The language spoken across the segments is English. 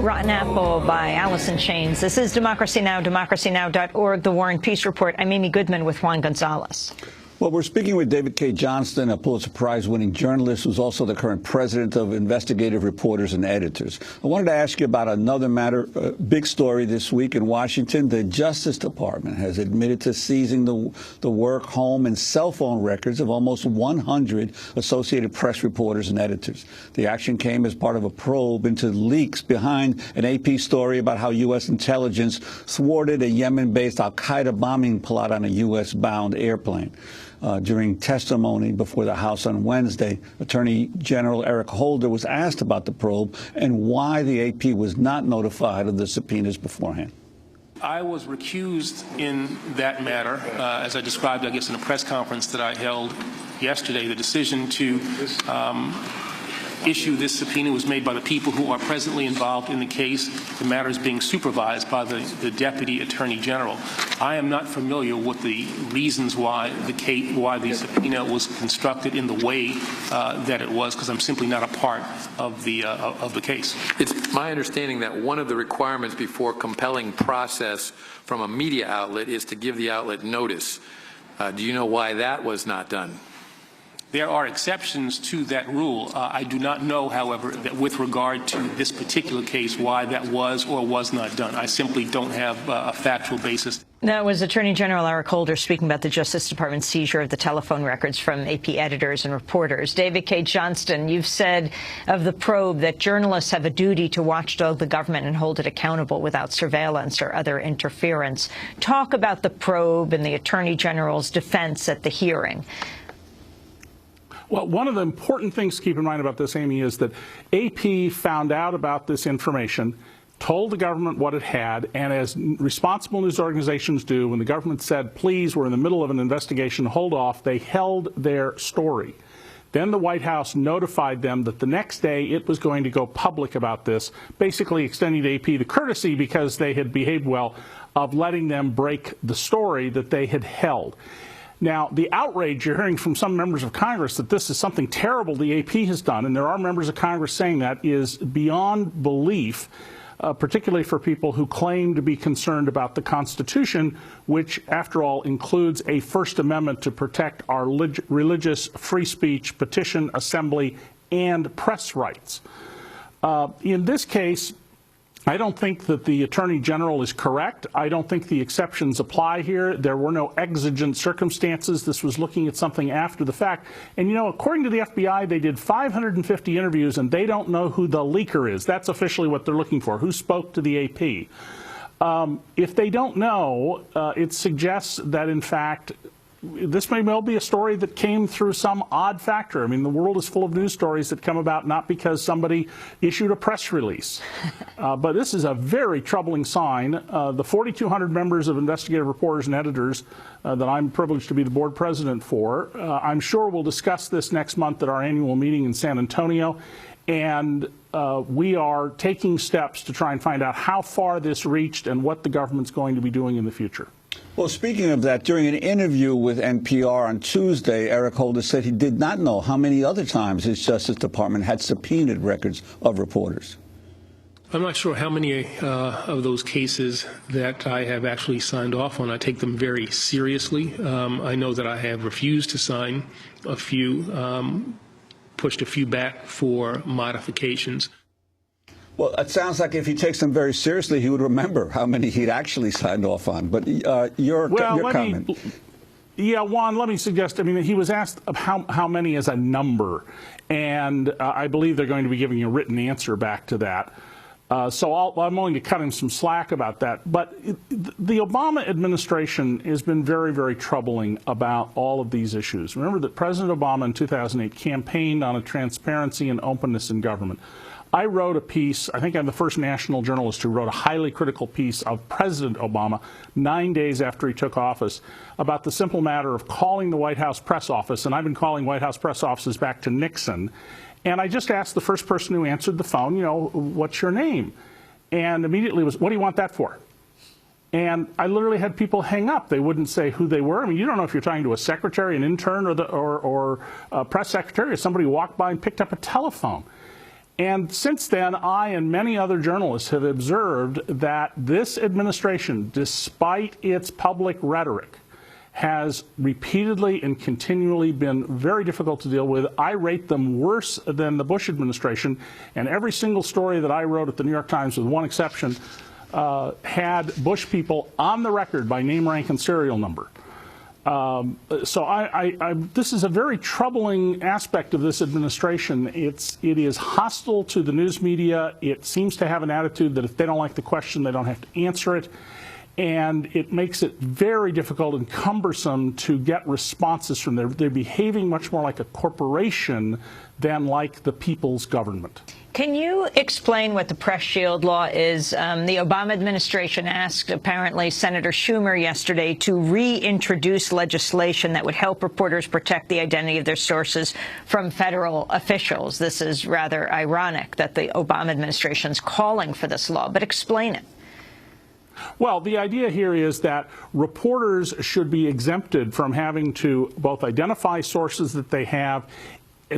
Rotten Apple by Allison Chains. This is Democracy Now!, democracynow.org, The War and Peace Report. I'm Amy Goodman with Juan Gonzalez. Well, we're speaking with David K. Johnston, a Pulitzer Prize-winning journalist who's also the current president of Investigative Reporters and Editors. I wanted to ask you about another matter, big story this week in Washington. The Justice Department has admitted to seizing the work, home, and cell phone records of almost 100 Associated Press reporters and editors. The action came as part of a probe into leaks behind an AP story about how U.S. intelligence thwarted a Yemen-based al-qaeda bombing plot on a U.S.-bound airplane. During testimony before the House on Wednesday, Attorney General Eric Holder was asked about the probe and why the AP was not notified of the subpoenas beforehand. I was recused in that matter, as I described, I guess, in a press conference that I held yesterday. The decision to issue this subpoena was made by the people who are presently involved in the case. The matter is being supervised by the Deputy Attorney General. I am not familiar with the reasons why the subpoena was constructed in the way that it was, because I'm simply not a part of the case. It's my understanding that one of the requirements before compelling process from a media outlet is to give the outlet notice. Do you know why that was not done? There are exceptions to that rule. I do not know, however, that with regard to this particular case, why that was or was not done. I simply don't have a factual basis. That was Attorney General Eric Holder speaking about the Justice Department's seizure of the telephone records from AP editors and reporters. David K. Johnston, you've said of the probe that journalists have a duty to watchdog the government and hold it accountable without surveillance or other interference. Talk about the probe and the Attorney General's defense at the hearing. Well, one of the important things to keep in mind about this, Amy, is that AP found out about this information, told the government what it had, and as responsible news organizations do, when the government said, please, we're in the middle of an investigation, hold off, they held their story. Then the White House notified them that the next day it was going to go public about this, basically extending to AP the courtesy, because they had behaved well, of letting them break the story that they had held. Now, the outrage you're hearing from some members of Congress that this is something terrible the AP has done, and there are members of Congress saying that, is beyond belief, particularly for people who claim to be concerned about the Constitution, which, after all, includes a First Amendment to protect our religious free speech, petition, assembly, and press rights. In this case, I don't think that the Attorney General is correct. I don't think the exceptions apply here. There were no exigent circumstances. This was looking at something after the fact. And, you know, according to the FBI, they did 550 interviews, and they don't know who the leaker is. That's officially what they're looking for, who spoke to the AP. If they don't know, it suggests that, in fact, this may well be a story that came through some odd factor. I mean, the world is full of news stories that come about not because somebody issued a press release. But this is a very troubling sign. The 4,200 members of investigative reporters and editors that I'm privileged to be the board president for, I'm sure we'll discuss this next month at our annual meeting in San Antonio. And we are taking steps to try and find out how far this reached and what the government's going to be doing in the future. Well, speaking of that, during an interview with NPR on Tuesday, Eric Holder said he did not know how many other times his Justice Department had subpoenaed records of reporters. I'm not sure how many of those cases that I have actually signed off on. I take them very seriously. I know that I have refused to sign a few, pushed a few back for modifications. Well, it sounds like if he takes them very seriously, he would remember how many he'd actually signed off on. But your comment. Juan, let me suggest, I mean, he was asked of how many as a number, and I believe they're going to be giving a written answer back to that. So I'm willing to cut him some slack about that. But the Obama administration has been very, very troubling about all of these issues. Remember that President Obama in 2008 campaigned on a transparency and openness in government. I wrote a piece, I think I'm the first national journalist who wrote a highly critical piece of President Obama 9 days after he took office about the simple matter of calling the White House press office, and I've been calling White House press offices back to Nixon, and I just asked the first person who answered the phone, you know, what's your name? And immediately was, what do you want that for? And I literally had people hang up. They wouldn't say who they were. I mean, you don't know if you're talking to a secretary, an intern, or a press secretary, or somebody who walked by and picked up a telephone. And since then, I and many other journalists have observed that this administration, despite its public rhetoric, has repeatedly and continually been very difficult to deal with. I rate them worse than the Bush administration, and every single story that I wrote at the New York Times, with one exception, had Bush people on the record by name, rank, and serial number. So this is a very troubling aspect of this administration. It is hostile to the news media. It seems to have an attitude that if they don't like the question, they don't have to answer it. And it makes it very difficult and cumbersome to get responses from them. They're behaving much more like a corporation than like the people's government. Can you explain what the press shield law is? The Obama administration asked, apparently, Senator Schumer yesterday to reintroduce legislation that would help reporters protect the identity of their sources from federal officials. This is rather ironic that the Obama administration is calling for this law, but explain it. Well, the idea here is that reporters should be exempted from having to both identify sources that they have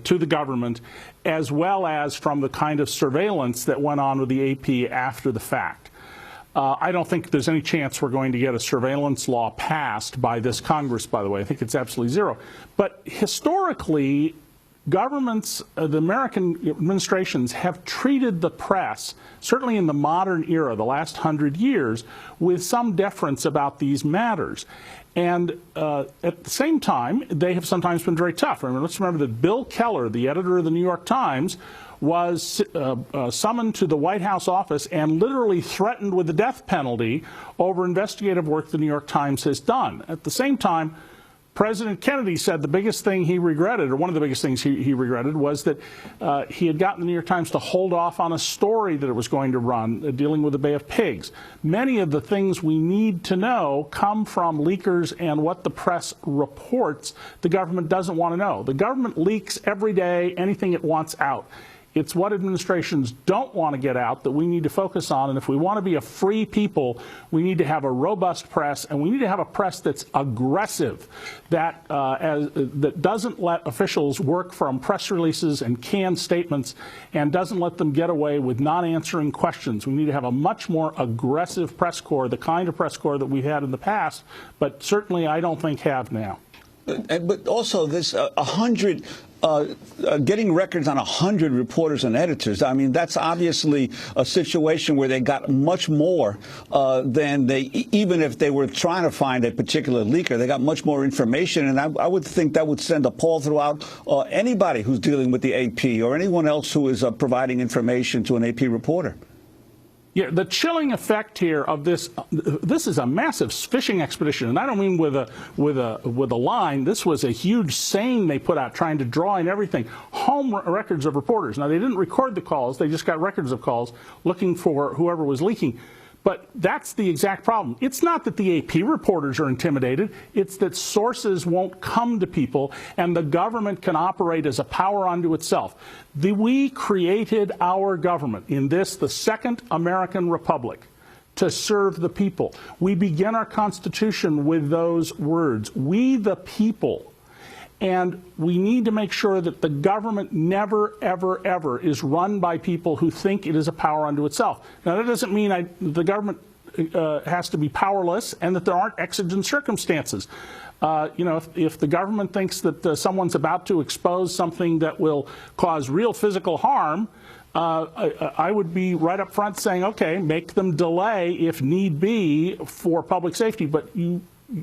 to the government, as well as from the kind of surveillance that went on with the AP after the fact. I don't think there's any chance we're going to get a surveillance law passed by this Congress, by the way. I think it's absolutely zero. But historically, governments, the American administrations have treated the press, certainly in the modern era, the last 100 years, with some deference about these matters. And at the same time, they have sometimes been very tough. I mean, let's remember that Bill Keller, the editor of the New York Times, was summoned to the White House office and literally threatened with the death penalty over investigative work the New York Times has done. At the same time, President Kennedy said the biggest thing he regretted, or one of the biggest things he regretted, was that he had gotten the New York Times to hold off on a story that it was going to run dealing with the Bay of Pigs. Many of the things we need to know come from leakers, and what the press reports the government doesn't want to know. The government leaks every day anything it wants out. It's what administrations don't want to get out that we need to focus on. And if we want to be a free people, we need to have a robust press, and we need to have a press that's aggressive, that doesn't let officials work from press releases and canned statements, and doesn't let them get away with not answering questions. We need to have a much more aggressive press corps, the kind of press corps that we've had in the past, but certainly I don't think have now. But also this 100 getting records on 100 reporters and editors. I mean, that's obviously a situation where they got much more than they, even if they were trying to find a particular leaker, they got much more information. And I would think that would send a pall throughout anybody who's dealing with the AP or anyone else who is providing information to an AP reporter. Yeah, the chilling effect here of this is a massive fishing expedition, and I don't mean with a line. This was a huge seine they put out, trying to draw in everything. Home records of reporters. Now, they didn't record the calls; they just got records of calls looking for whoever was leaking. But that's the exact problem. It's not that the AP reporters are intimidated. It's that sources won't come to people, and the government can operate as a power unto itself. We created our government in this, the Second American Republic, to serve the people. We begin our Constitution with those words, we the people. And we need to make sure that the government never, ever, ever is run by people who think it is a power unto itself. Now, that doesn't mean the government has to be powerless and that there aren't exigent circumstances. You know, if the government thinks that someone's about to expose something that will cause real physical harm, I would be right up front saying, okay, make them delay if need be for public safety. But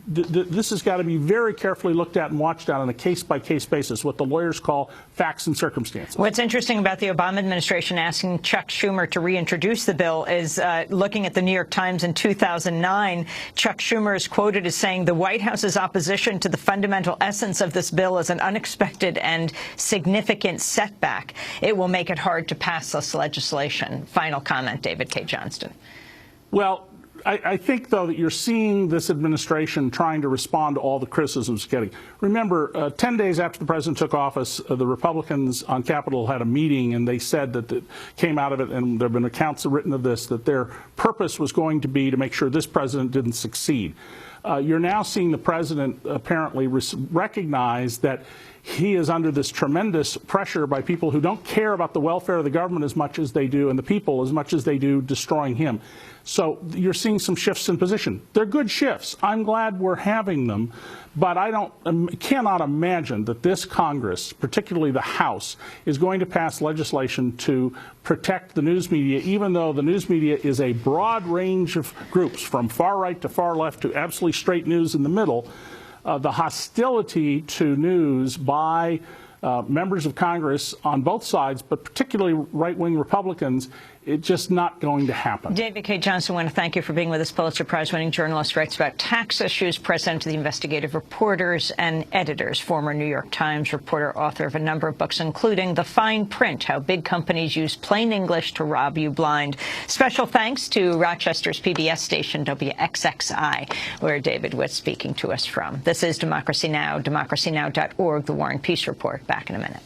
this has got to be very carefully looked at and watched out on a case-by-case basis, what the lawyers call facts and circumstances. What's interesting about the Obama administration asking Chuck Schumer to reintroduce the bill is looking at the New York Times in 2009, Chuck Schumer is quoted as saying the White House's opposition to the fundamental essence of this bill is an unexpected and significant setback. It will make it hard to pass this legislation. Final comment, David K. Johnston. Well, I think, though, that you're seeing this administration trying to respond to all the criticisms it's getting. Remember, 10 days after the president took office, the Republicans on Capitol had a meeting, and they said that it came out of it, and there have been accounts written of this, that their purpose was going to be to make sure this president didn't succeed. You're now seeing the president apparently recognize that he is under this tremendous pressure by people who don't care about the welfare of the government as much as they do, and the people as much as they do destroying him. So you're seeing some shifts in position. They're good shifts. I'm glad we're having them, but I cannot imagine that this Congress, particularly the House, is going to pass legislation to protect the news media, even though the news media is a broad range of groups, from far right to far left to absolutely straight news in the middle. The hostility to news by members of Congress on both sides, but particularly right-wing Republicans, it's just not going to happen. David K. Johnston, I want to thank you for being with us. Pulitzer Prize-winning journalist, writes about tax issues, president of the Investigative Reporters and Editors, former New York Times reporter, author of a number of books, including The Fine Print, How Big Companies Use Plain English to Rob You Blind. Special thanks to Rochester's PBS station, WXXI, where David was speaking to us from. This is Democracy Now!, democracynow.org, The War and Peace Report. Back in a minute.